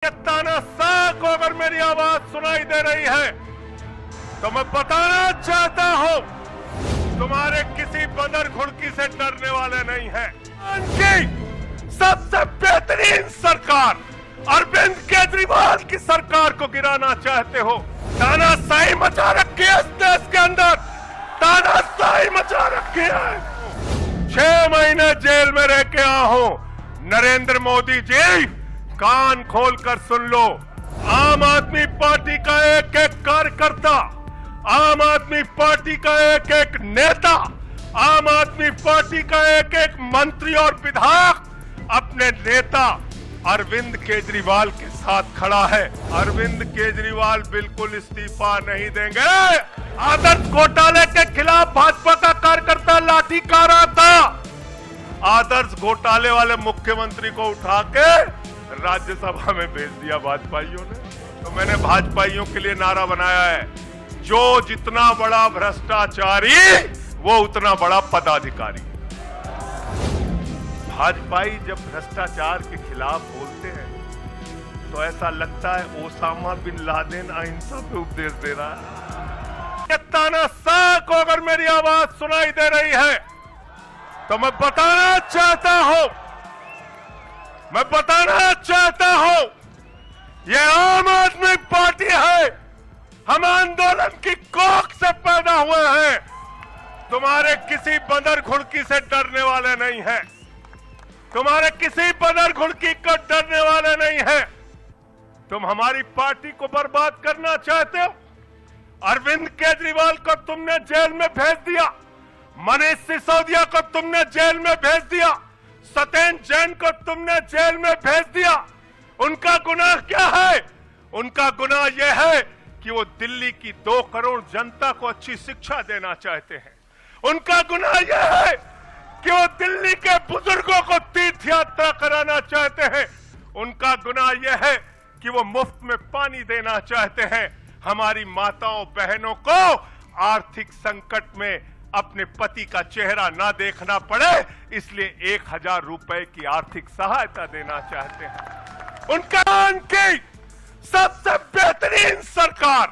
ताना साख अगर मेरी आवाज सुनाई दे रही है तो मैं बताना चाहता हूं, तुम्हारे किसी बंदर घुड़की से डरने वाले नहीं है। उनकी सबसे बेहतरीन सरकार अरविंद केजरीवाल की सरकार को गिराना चाहते हो। तानाशाही मचा रखी है इस देश के अंदर, तानाशाही मचा रखी है। 6 महीने जेल में रह के आया हूं। नरेंद्र मोदी जी, कान खोलकर सुन लो। आम आदमी पार्टी का एक एक कार्यकर्ता, आम आदमी पार्टी का एक एक नेता, आम आदमी पार्टी का एक एक मंत्री और विधायक अपने नेता अरविंद केजरीवाल के साथ खड़ा है। अरविंद केजरीवाल बिल्कुल इस्तीफा नहीं देंगे। आदर्श घोटाले के खिलाफ भाजपा का कार्यकर्ता लाठी कारा था। आदर्श घोटाले वाले मुख्यमंत्री को उठा के राज्यसभा में भेज दिया भाजपाइयों ने। तो मैंने भाजपाइयों के लिए नारा बनाया है, जो जितना बड़ा भ्रष्टाचारी वो उतना बड़ा पदाधिकारी। भाजपाई जब भ्रष्टाचार के खिलाफ बोलते हैं तो ऐसा लगता है ओसामा बिन लादेन अहिंसा पे उपदेश दे रहा है। तानाशाह को अगर मेरी आवाज सुनाई दे रही है तो मैं बताना चाहता हूं, ये आम आदमी पार्टी है। हम आंदोलन की कोख से पैदा हुए हैं। तुम्हारे किसी बंदर घुड़की से डरने वाले नहीं हैं। तुम्हारे किसी बंदर घुड़की को डरने वाले नहीं हैं। तुम हमारी पार्टी को बर्बाद करना चाहते हो। अरविंद केजरीवाल को तुमने जेल में भेज दिया, मनीष सिसोदिया को तुमने जेल में भेज दिया, सत्येंद्र जैन को तुमने जेल में भेज दिया। उनका गुनाह क्या है? उनका गुनाह यह है कि वो दिल्ली की 2 करोड़ जनता को अच्छी शिक्षा देना चाहते हैं। उनका गुनाह यह है कि वो दिल्ली के बुजुर्गों को तीर्थ यात्रा कराना चाहते हैं। उनका गुनाह यह है कि वो मुफ्त में पानी देना चाहते हैं। हमारी माताओं बहनों को आर्थिक संकट में अपने पति का चेहरा ना देखना पड़े, इसलिए 1000 रुपए की आर्थिक सहायता देना चाहते हैं। उनकी सबसे बेहतरीन सरकार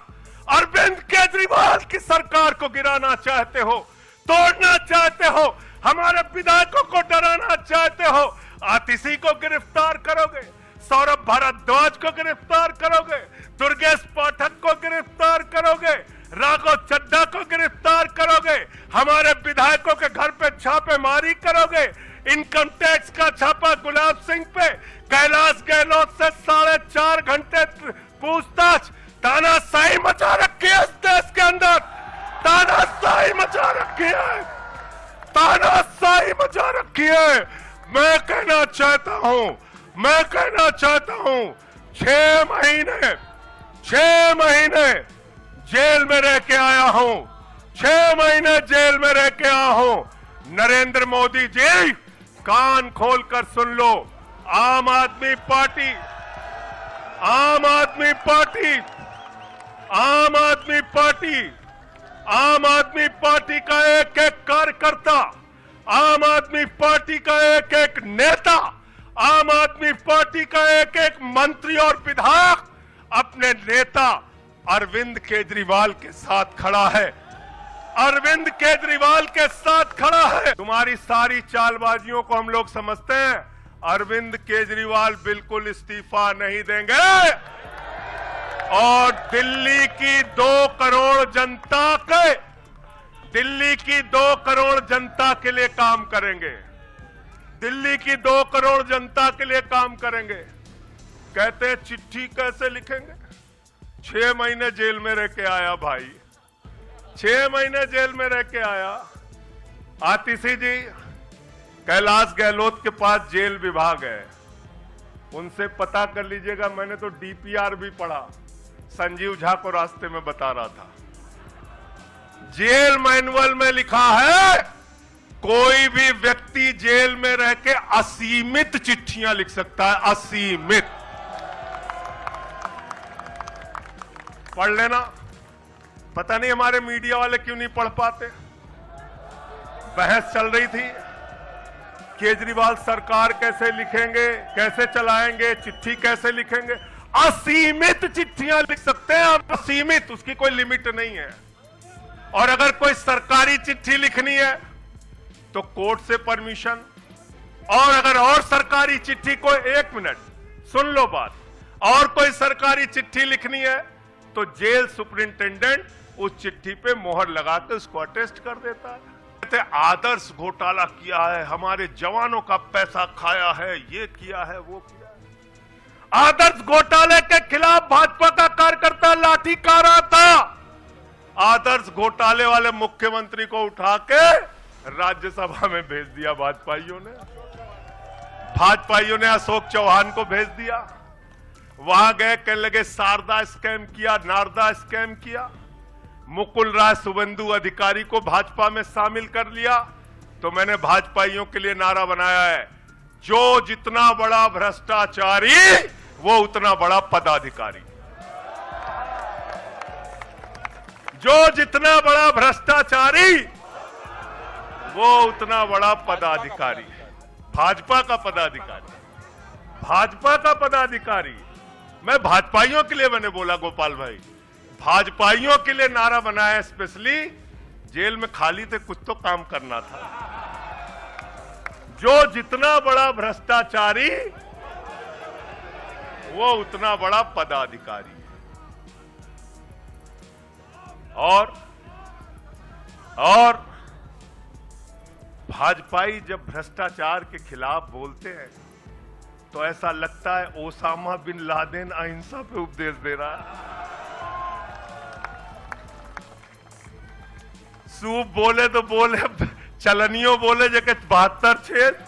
अरविंद केजरीवाल की सरकार को गिराना चाहते हो, तोड़ना चाहते हो, हमारे विधायकों को डराना चाहते हो। आतिशी को गिरफ्तार करोगे, सौरभ भारद्वाज को गिरफ्तार करोगे, दुर्गेश पाठक को गिरफ्तार करोगे, राघव चड्ढा को गिरफ्तार करोगे, हमारे विधायकों के घर पे छापेमारी करोगे, इनकम टैक्स का छापा गुलाब सिंह पे, कैलाश गहलोत से 4.5 घंटे पूछताछ। तानाशाही मचा रखी है इस देश के अंदर, तानाशाही मचा रखी है, तानाशाही मचा रखी है। मैं कहना चाहता हूं 6 महीने जेल में रह के आया हूं। 6 महीने जेल में रह के आया हूं। नरेंद्र मोदी जी, कान खोलकर सुन लो। आम आदमी पार्टी का एक एक कार्यकर्ता, आम आदमी पार्टी का एक एक नेता, आम आदमी पार्टी का एक एक मंत्री और विधायक अपने नेता अरविंद केजरीवाल के साथ खड़ा है। अरविंद केजरीवाल के साथ खड़ा है। तुम्हारी सारी चालबाजियों को हम लोग समझते हैं। अरविंद केजरीवाल बिल्कुल इस्तीफा नहीं देंगे और दिल्ली की 2 करोड़ जनता के लिए काम करेंगे। दिल्ली की 2 करोड़ जनता के लिए काम करेंगे। कहते हैं चिट्ठी कैसे लिखेंगे? 6 महीने जेल में रह के आया भाई, 6 महीने जेल में रह के आया। आतिशी जी, कैलाश गहलोत के पास जेल विभाग है, उनसे पता कर लीजिएगा। मैंने तो डीपीआर भी पढ़ा, संजीव झा को रास्ते में बता रहा था। जेल मैनुअल में लिखा है कोई भी व्यक्ति जेल में रह के असीमित चिट्ठियां लिख सकता है, असीमित। पढ़ लेना। पता नहीं हमारे मीडिया वाले क्यों नहीं पढ़ पाते। बहस चल रही थी, केजरीवाल सरकार कैसे लिखेंगे, कैसे चलाएंगे, चिट्ठी कैसे लिखेंगे। असीमित चिट्ठियां लिख सकते हैं आप, असीमित, उसकी कोई लिमिट नहीं है। और अगर कोई सरकारी चिट्ठी लिखनी है तो कोर्ट से परमिशन, और अगर और सरकारी चिट्ठी को, एक मिनट सुन लो बात, और कोई सरकारी चिट्ठी लिखनी है तो जेल सुपरिंटेंडेंट उस चिट्ठी पे मोहर लगा के उसको अटेस्ट कर देता है। कहते आदर्श घोटाला किया है, हमारे जवानों का पैसा खाया है, ये किया है, वो किया है। आदर्श घोटाले के खिलाफ भाजपा का कार्यकर्ता लाठी कारा था। आदर्श घोटाले वाले मुख्यमंत्री को उठा के राज्यसभा में भेज दिया भाजपाइयों ने। भाजपाइयों ने अशोक चौहान को भेज दिया, वहां गए, कहने लगे शारदा स्कैम किया, नारदा स्कैम किया। मुकुल राय शुभेंदु अधिकारी को भाजपा में शामिल कर लिया। तो मैंने भाजपाइयों के लिए नारा बनाया है, जो जितना बड़ा भ्रष्टाचारी वो उतना बड़ा पदाधिकारी। जो जितना बड़ा भ्रष्टाचारी वो उतना बड़ा पदाधिकारी। भाजपा का पदाधिकारी, भाजपा का पदाधिकारी। मैं भाजपाइयों के लिए मैंने बोला, गोपाल भाई, भाजपाइयों के लिए नारा बनाया स्पेशली। जेल में खाली थे, कुछ तो काम करना था। जो जितना बड़ा भ्रष्टाचारी वो उतना बड़ा पदाधिकारी। और भाजपाई जब भ्रष्टाचार के खिलाफ बोलते हैं तो ऐसा लगता है ओसामा बिन लादेन अहिंसा पे उपदेश दे रहा है। सूप बोले तो बोले, चलनियों बोले जगह 72 छेद।